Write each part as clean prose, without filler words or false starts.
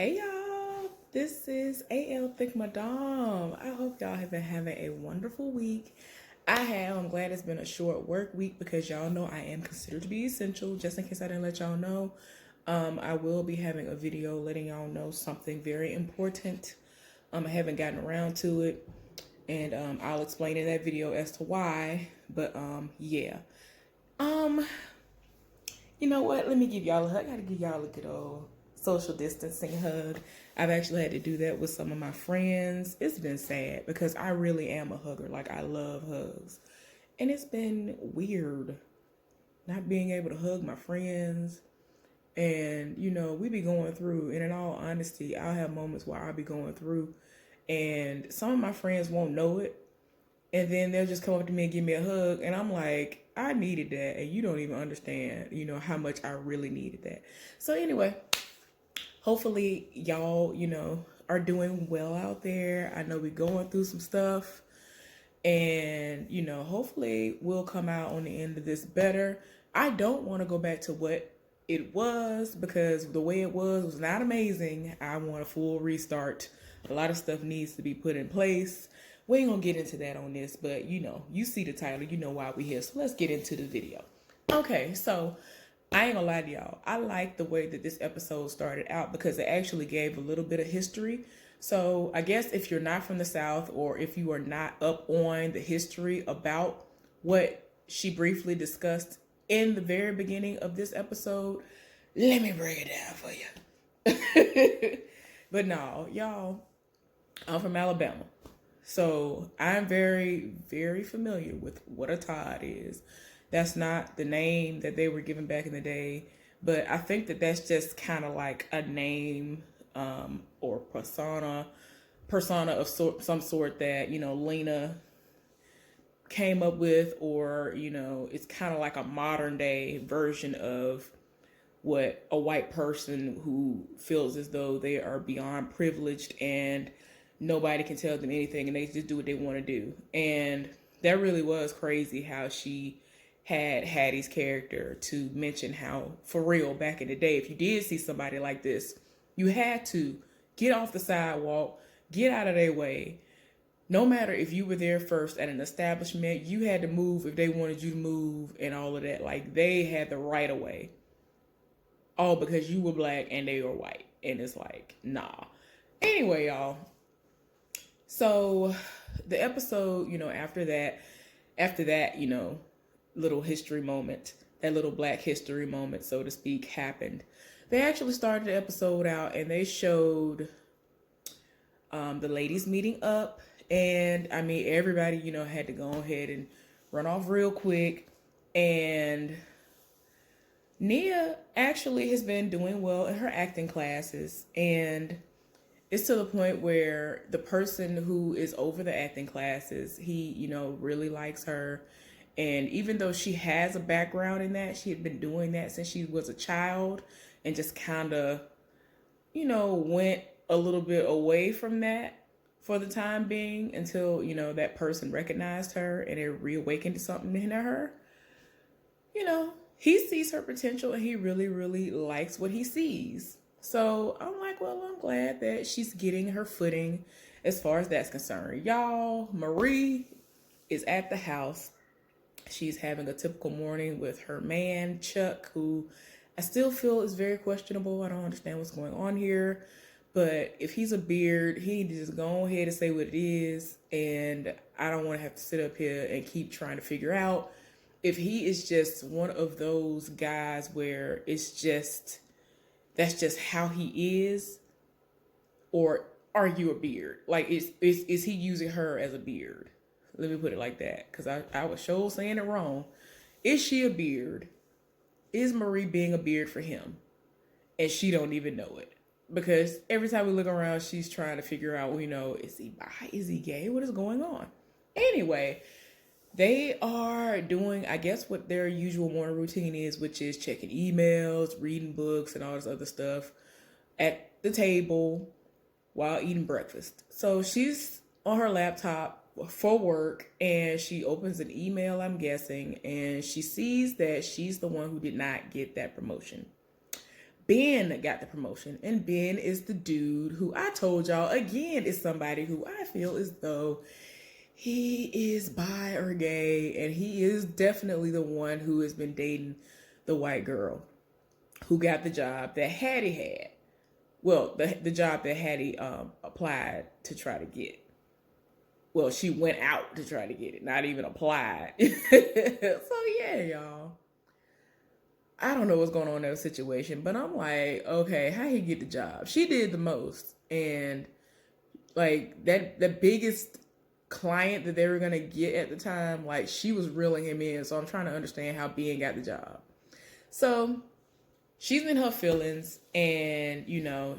Hey y'all, this is AL Thick Madame. I hope y'all have been having a wonderful week. I have. I'm glad it's been a short work week because y'all know I am considered to be essential. Just in case I didn't let y'all know, I will be having a video letting y'all know something very important. I haven't gotten around to it, and I'll explain in that video as to why. But yeah. Um, you know what? Let me give y'all a hug. I gotta give y'all a good old social distancing hug. I've actually had to do that with some of my friends. It's been sad because I really am a hugger. Like, I love hugs. And it's been weird not being able to hug my friends. And, we be going through, and in all honesty, I'll have moments where I'll be going through, and some of my friends won't know it. And then they'll just come up to me and give me a hug. And I'm like, I needed that. And you don't even understand, how much I really needed that. So, anyway, hopefully y'all, are doing well out there. I know we're going through some stuff. And, hopefully we'll come out on the end of this better. I don't want to go back to what it was because the way it was not amazing. I want a full restart. A lot of stuff needs to be put in place. We ain't gonna get into that on this, but you see the title, you know why we here. So let's get into the video. Okay, so I ain't gonna lie to y'all. I like the way that this episode started out because it actually gave a little bit of history. So I guess if you're not from the South or if you are not up on the history about what she briefly discussed in the very beginning of this episode, let me break it down for you. But no, y'all, I'm from Alabama. So I'm very, very familiar with what a Todd is. That's not the name that they were given back in the day, but I think that that's just kind of like a name or persona of some sort that, Lena came up with, or, it's kind of like a modern day version of what a white person who feels as though they are beyond privileged and nobody can tell them anything and they just do what they want to do. And that really was crazy how she had Hattie's character to mention how, for real, back in the day, if you did see somebody like this, you had to get off the sidewalk, get out of their way. No matter if you were there first at an establishment, you had to move if they wanted you to move and all of that. Like, they had the right of way. All because you were black and they were white. And it's like, nah. Anyway, y'all. So the episode, after that, little history moment, that little black history moment, so to speak, happened. They actually started the episode out and they showed the ladies meeting up. And I mean, everybody, had to go ahead and run off real quick. And Nia actually has been doing well in her acting classes, and it's to the point where the person who is over the acting classes, he, really likes her. And even though she has a background in that, she had been doing that since she was a child and just kind of, went a little bit away from that for the time being until, that person recognized her and it reawakened something in her. He sees her potential and he really, really likes what he sees. So I'm like, well, I'm glad that she's getting her footing as far as that's concerned. Y'all, Marie is at the house. She's having a typical morning with her man, Chuck, who I still feel is very questionable. I don't understand what's going on here. But if he's a beard, he just go ahead and say what it is. And I don't want to have to sit up here and keep trying to figure out if he is just one of those guys where that's just how he is, or are you a beard? Like, is he using her as a beard? Let me put it like that, because I was sure saying it wrong. Is she a beard? Is Marie being a beard for him? And she don't even know it. Because every time we look around, she's trying to figure out, is he bi? Is he gay? What is going on? Anyway, they are doing, I guess, what their usual morning routine is, which is checking emails, reading books, and all this other stuff at the table while eating breakfast. So she's on her laptop for work, and she opens an email, I'm guessing, and she sees that she's the one who did not get that promotion. Ben got the promotion, and Ben is the dude who I told y'all again is somebody who I feel as though he is bi or gay, and he is definitely the one who has been dating the white girl who got the job that Hattie had. Well, the job that Hattie applied to try to get. Well, she went out to try to get it, not even applied. So yeah, y'all. I don't know what's going on in that situation, but I'm like, okay, how he get the job? She did the most, and like that, the biggest client that they were gonna get at the time, like she was reeling him in. So I'm trying to understand how Ben got the job. So she's in her feelings, and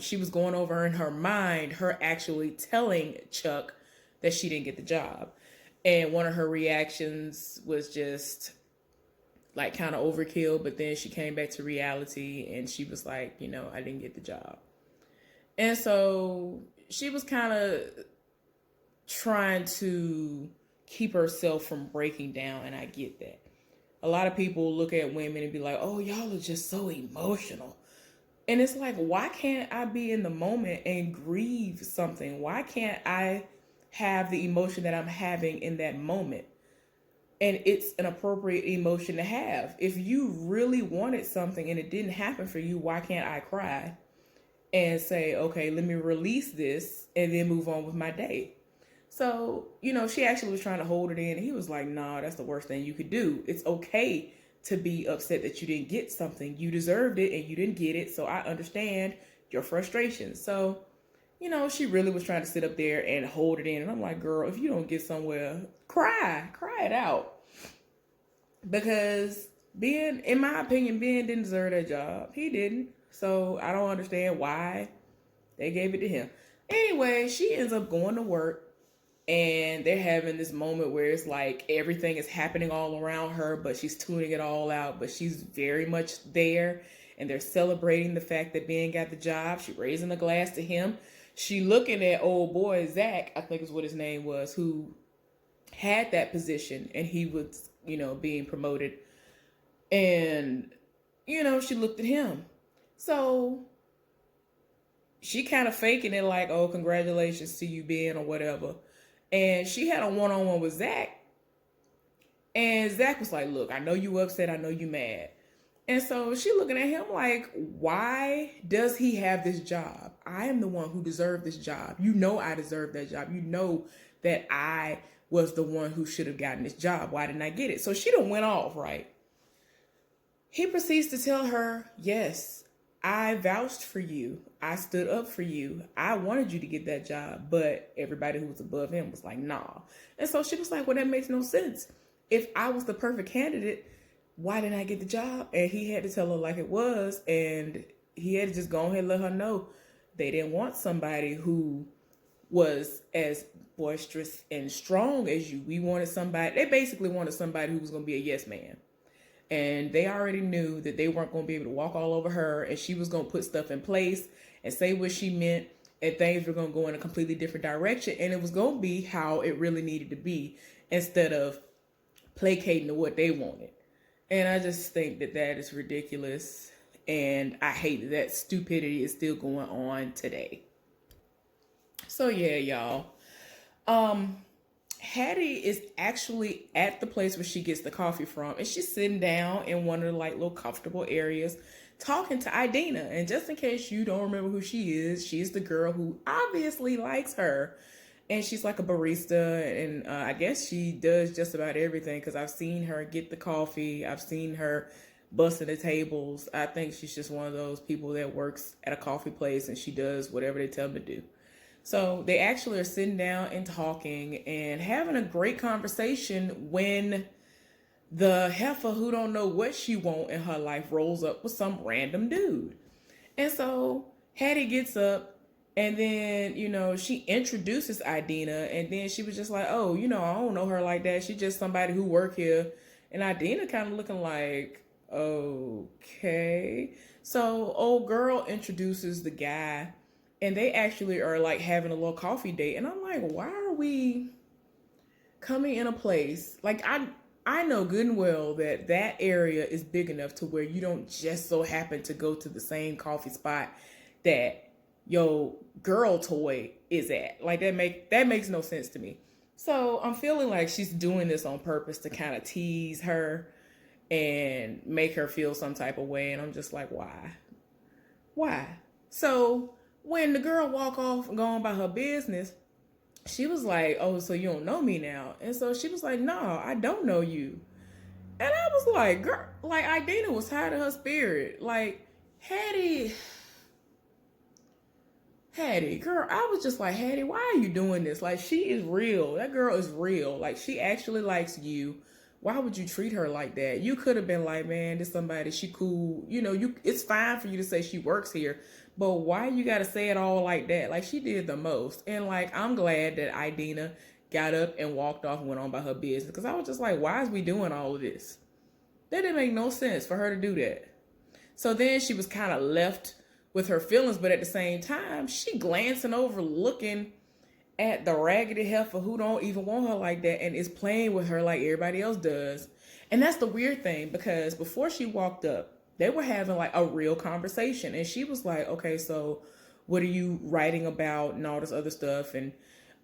she was going over in her mind her actually telling Chuck that she didn't get the job, and one of her reactions was just like kind of overkill, but then she came back to reality and she was like, I didn't get the job. And so she was kind of trying to keep herself from breaking down, and I get that. A lot of people look at women and be like, oh, y'all are just so emotional. And it's like, why can't I be in the moment and grieve something? Why can't I have the emotion that I'm having in that moment? And it's an appropriate emotion to have. If you really wanted something and it didn't happen for you, why can't I cry and say, okay, let me release this and then move on with my day? So, she actually was trying to hold it in, and he was like, nah, that's the worst thing you could do. It's okay to be upset that you didn't get something. You deserved it and you didn't get it. So I understand your frustration. So, she really was trying to sit up there and hold it in. And I'm like, girl, if you don't get somewhere, cry it out. Because Ben, in my opinion, Ben didn't deserve that job. He didn't. So I don't understand why they gave it to him. Anyway, she ends up going to work, and they're having this moment where it's like everything is happening all around her, but she's tuning it all out, but she's very much there. And they're celebrating the fact that Ben got the job. She raising a glass to him. She looking at old boy Zach, I think is what his name was, who had that position, and he was, being promoted. And, she looked at him. So she kind of faking it like, oh, congratulations to you, Ben, or whatever. And she had a one-on-one with Zach. And Zach was like, look, I know you upset. I know you mad. And so she looking at him like, why does he have this job? I am the one who deserved this job. I deserve that job. That I was the one who should have gotten this job. Why didn't I get it? So she done went off, right? He proceeds to tell her, yes, I vouched for you. I stood up for you. I wanted you to get that job. But everybody who was above him was like, nah. And so she was like, well, that makes no sense. If I was the perfect candidate, why didn't I get the job? And he had to tell her like it was. And he had to just go ahead and let her know they didn't want somebody who was as boisterous and strong as you. They basically wanted somebody who was going to be a yes man. And they already knew that they weren't going to be able to walk all over her, and she was going to put stuff in place and say what she meant, and things were going to go in a completely different direction. And it was going to be how it really needed to be instead of placating to what they wanted. And I just think that is ridiculous. And I hate that stupidity is still going on today. So yeah, y'all. Hattie is actually at the place where she gets the coffee from, and she's sitting down in one of the like little comfortable areas talking to Idina. And just in case you don't remember who she is, she's the girl who obviously likes her, and she's like a barista, and I guess she does just about everything because I've seen her get the coffee, I've seen her busting the tables. I think she's just one of those people that works at a coffee place and she does whatever they tell them to do. So they actually are sitting down and talking and having a great conversation when the heifer who don't know what she want in her life rolls up with some random dude. And so Hattie gets up, and then, she introduces Idina, and then she was just like, oh, I don't know her like that. She's just somebody who work here. And Idina kind of looking like, okay. So old girl introduces the guy, and they actually are like having a little coffee date. And I'm like, why are we coming in a place? Like, I know good and well that that area is big enough to where you don't just so happen to go to the same coffee spot that your girl toy is at. Like that makes no sense to me. So I'm feeling like she's doing this on purpose to kind of tease her and make her feel some type of way. And I'm just like, why? Why? So when the girl walk off and go on by her business, she was like, oh, so you don't know me now? And so she was like, no, I don't know you. And I was like, girl, like Idina was tired of her spirit. Like, Hattie, girl, I was just like, Hattie, why are you doing this? Like, she is real. That girl is real. Like, she actually likes you. Why would you treat her like that? You could have been like, man, this somebody, she cool. You know, it's fine for you to say she works here, but why you gotta say it all like that? Like, she did the most. And like, I'm glad that Idina got up and walked off and went on by her business. Because I was just like, why is we doing all of this? That didn't make no sense for her to do that. So then she was kind of left with her feelings, but at the same time, she glancing over, looking at the raggedy heifer who don't even want her like that and is playing with her like everybody else does. And that's the weird thing, because before she walked up, they were having like a real conversation. And she was like, okay, so what are you writing about and all this other stuff and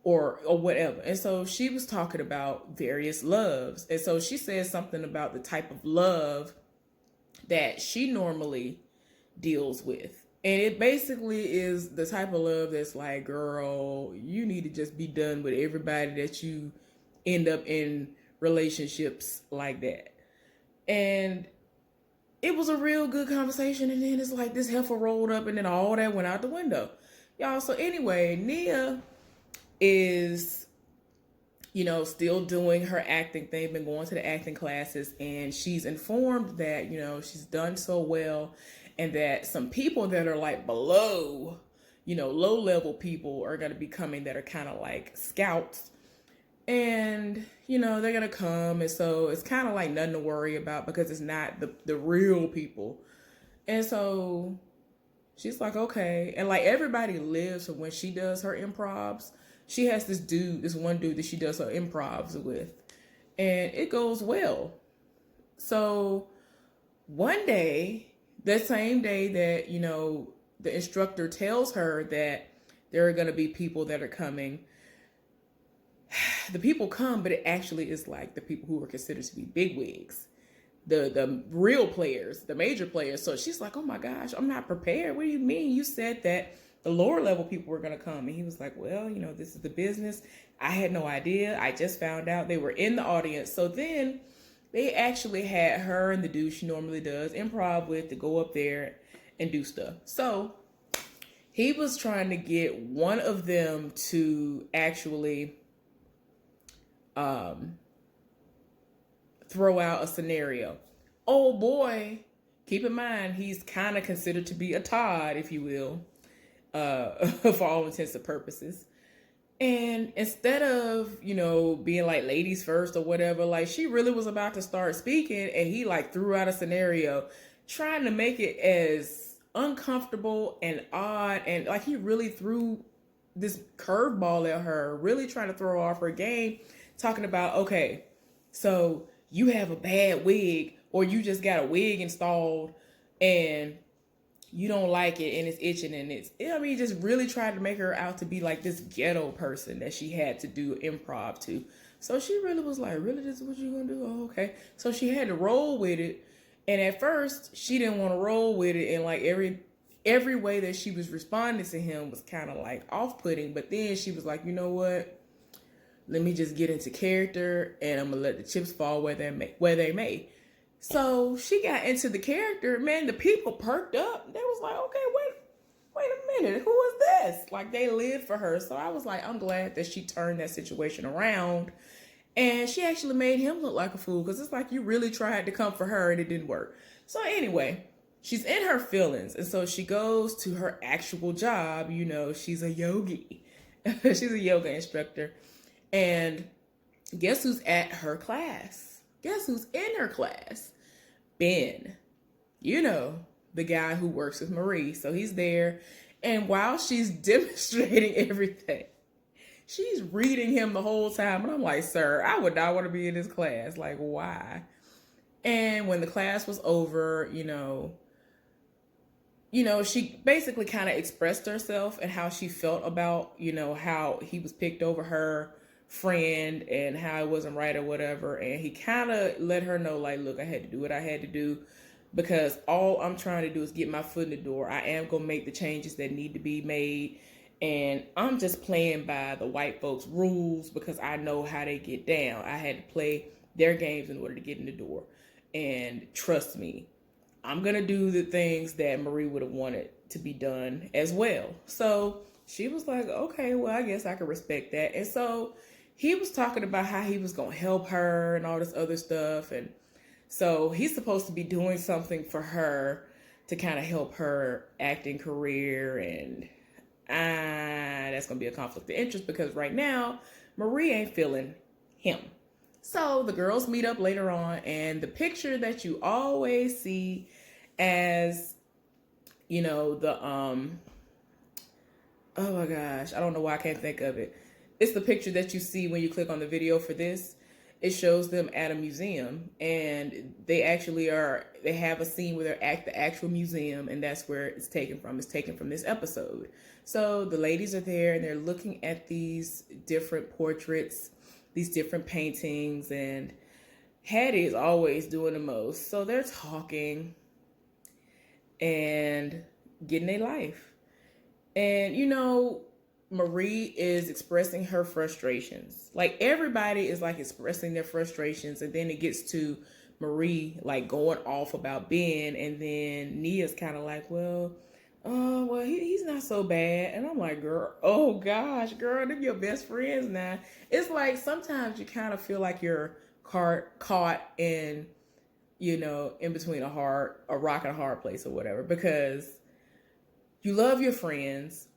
or whatever. And so she was talking about various loves. And so she said something about the type of love that she normally deals with. And it basically is the type of love that's like, girl, you need to just be done with everybody that you end up in relationships like that. And it was a real good conversation. And then it's like this heifer rolled up and then all that went out the window. Y'all, so anyway, Nia is, you know, still doing her acting thing, been going to the acting classes, and she's informed that, you know, she's done so well and that some people that are like below, you know, low level people are going to be coming that are kind of like scouts, and, you know, they're going to come. And so it's kind of like nothing to worry about because it's not the real people. And so she's like, okay. And like everybody lives, so when she does her improvs, she has this one dude that she does her improvs with, and it goes well. So one day, that same day that, you know, the instructor tells her that there are going to be people that are coming, the people come, but it actually is like the people who are considered to be bigwigs, the real players, the major players. So she's like, oh my gosh, I'm not prepared. What do you mean? You said that the lower level people were going to come. And he was like, well, you know, this is the business. I had no idea. I just found out they were in the audience. So then they actually had her and the dude she normally does improv with to go up there and do stuff. So he was trying to get one of them to actually throw out a scenario. Oh boy, keep in mind, he's kind of considered to be a Todd, if you will. For all intents and purposes. And instead of, you know, being like ladies first or whatever, like she really was about to start speaking, and he like threw out a scenario trying to make it as uncomfortable and odd, and like he really threw this curveball at her, really trying to throw off her game, talking about, okay, so you have a bad wig, or you just got a wig installed and you don't like it and it's itching and it's, I mean, just really tried to make her out to be like this ghetto person that she had to do improv to. So she really was like, really, this is what you gonna do? Oh, okay. So she had to roll with it. And at first she didn't want to roll with it. And like every way that she was responding to him was kind of like off-putting. But then she was like, you know what? Let me just get into character and I'm gonna let the chips fall where they may. So she got into the character, man, the people perked up. They was like, okay, wait a minute, who is this? Like, they lived for her. So I was like, I'm glad that she turned that situation around. And she actually made him look like a fool, because it's like you really tried to come for her and it didn't work. So anyway, she's in her feelings. And so she goes to her actual job. You know, she's a yogi. She's a yoga instructor. And guess who's at her class? Guess who's in her class? Ben. You know, the guy who works with Marie. So he's there. And while she's demonstrating everything, She's reading him the whole time. And I'm like, sir, I would not want to be in this class. Like, why? And when the class was over, she basically kind of expressed herself and how she felt about, how he was picked over her friend and how it wasn't right or whatever. And he kind of let her know, like, look, I had to do what I had to do because all I'm trying to do is get my foot in the door. I am going to make the changes that need to be made. And I'm just playing by the white folks' rules because I know how they get down. I had to play their games in order to get in the door. And trust me, I'm going to do the things that Marie would have wanted to be done as well. So she was like, okay, well, I guess I can respect that. And so he was talking about how he was going to help her and all this other stuff. And so he's supposed to be doing something for her to kind of help her acting career. And that's going to be a conflict of interest because right now, Marie ain't feeling him. So the girls meet up later on, and the picture that you always see as, oh my gosh, I don't know why I can't think of it. It's the picture that you see when you click on the video for this. It shows them at a museum, and they have a scene where they're at the actual museum, and that's where it's taken from. It's taken from this episode. So the ladies are there, and they're looking at these different portraits, these different paintings, and Hattie is always doing the most. So they're talking and getting their life. And, Marie is expressing her frustrations. Like, everybody is, like, expressing their frustrations, and then it gets to Marie, like, going off about Ben, and then Nia's kind of like, he's not so bad. And I'm like, girl, oh gosh, girl, they're your best friends now. It's like sometimes you kind of feel like you're caught in, in between a rock and a hard place or whatever, because you love your friends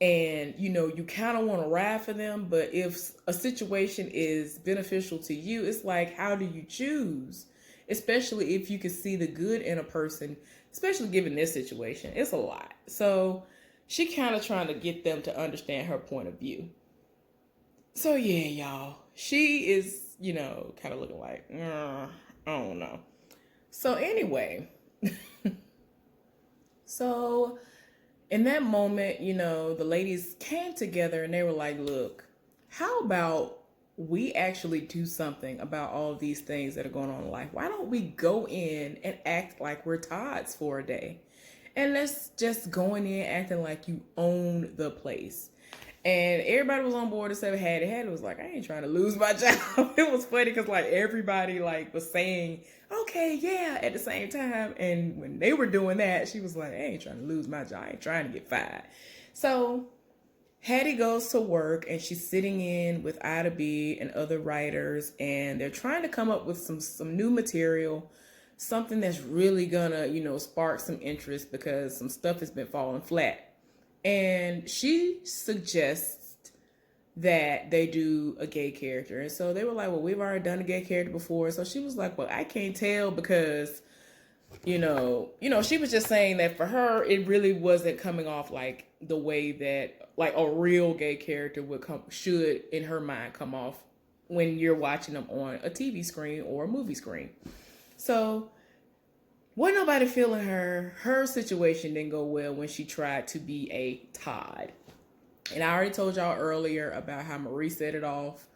and, you kind of want to ride for them. But if a situation is beneficial to you, it's like, how do you choose? Especially if you can see the good in a person, especially given this situation. It's a lot. So she kind of trying to get them to understand her point of view. So yeah, y'all, she is, kind of looking like, I don't know. So anyway, so in that moment, the ladies came together and they were like, look, how about we actually do something about all of these things that are going on in life? Why don't we go in and act like we're Todds for a day? And let's just go in there acting like you own the place. And everybody was on board except Hattie. Hattie was like, I ain't trying to lose my job. It was funny because like everybody like was saying, okay, yeah, at the same time. And when they were doing that, she was like, I ain't trying to lose my job. I ain't trying to get fired. So Hattie goes to work and she's sitting in with Ida B and other writers, and they're trying to come up with some new material, something that's really gonna, spark some interest because some stuff has been falling flat. And she suggests that they do a gay character. And so they were like, well, we've already done a gay character before. So she was like, well, I can't tell because, she was just saying that for her, it really wasn't coming off like the way that like a real gay character should in her mind come off when you're watching them on a TV screen or a movie screen. So wasn't nobody feeling her. Her situation didn't go well when she tried to be a Todd. And I already told y'all earlier about how Marie set it off.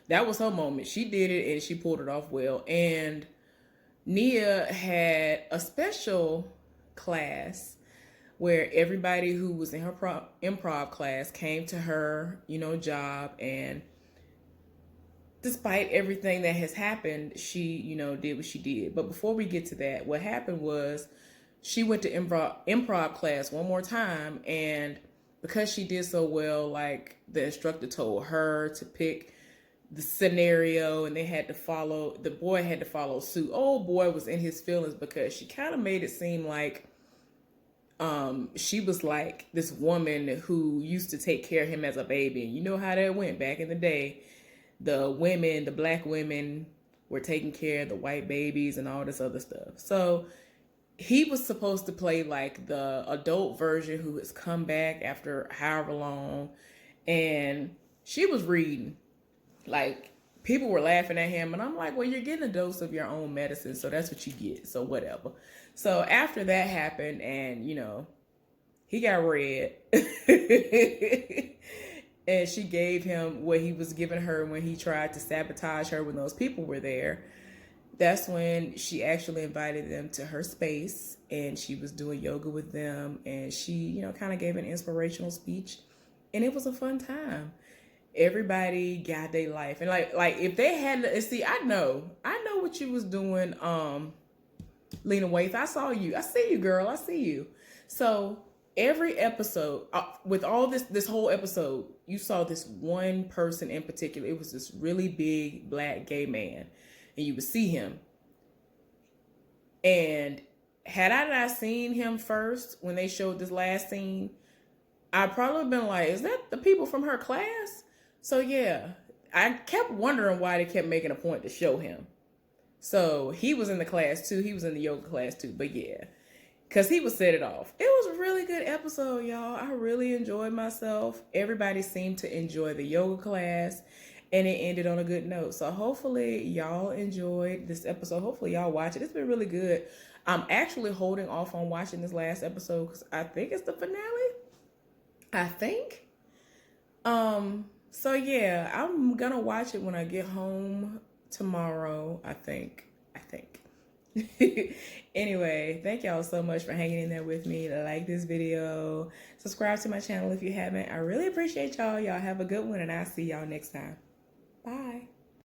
That was her moment. She did it and she pulled it off well. And Nia had a special class where everybody who was in her improv class came to her, job, and despite everything that has happened, she, did what she did. But before we get to that, what happened was she went to improv class one more time, and because she did so well, like the instructor told her to pick the scenario and the boy had to follow suit. Old boy was in his feelings because she kind of made it seem like she was like this woman who used to take care of him as a baby. And you know how that went back in the day. The black women were taking care of the white babies and all this other stuff. So he was supposed to play like the adult version who has come back after however long and she was reading. Like, people were laughing at him, and I'm like, well, you're getting a dose of your own medicine, so that's what you get, so whatever. So after that happened, and he got read. And she gave him what he was giving her when he tried to sabotage her when those people were there. That's when she actually invited them to her space, and she was doing yoga with them, and she kind of gave an inspirational speech, and it was a fun time. Everybody got their life, and like if they had to see, I know what you was doing, Lena Waithe. I see you, girl. I see you. So every episode, with all this whole episode, you saw this one person in particular. It was this really big black gay man, and you would see him. And had I not seen him first when they showed this last scene, I'd probably been like, is that the people from her class? So yeah, I kept wondering why they kept making a point to show him. So he was in the class too. He was in the yoga class too. But yeah, because he would set it off. It was a really good episode, y'all. I really enjoyed myself. Everybody seemed to enjoy the yoga class, and it ended on a good note. So hopefully y'all enjoyed this episode. Hopefully y'all watch it. It's been really good. I'm actually holding off on watching this last episode because I think it's the finale. I think. So yeah, I'm gonna watch it when I get home tomorrow, I think. Anyway, thank y'all so much for hanging in there with me. Like this video, subscribe to my channel if you haven't. I really appreciate y'all. Y'all have a good one, and I'll see y'all next time. Bye.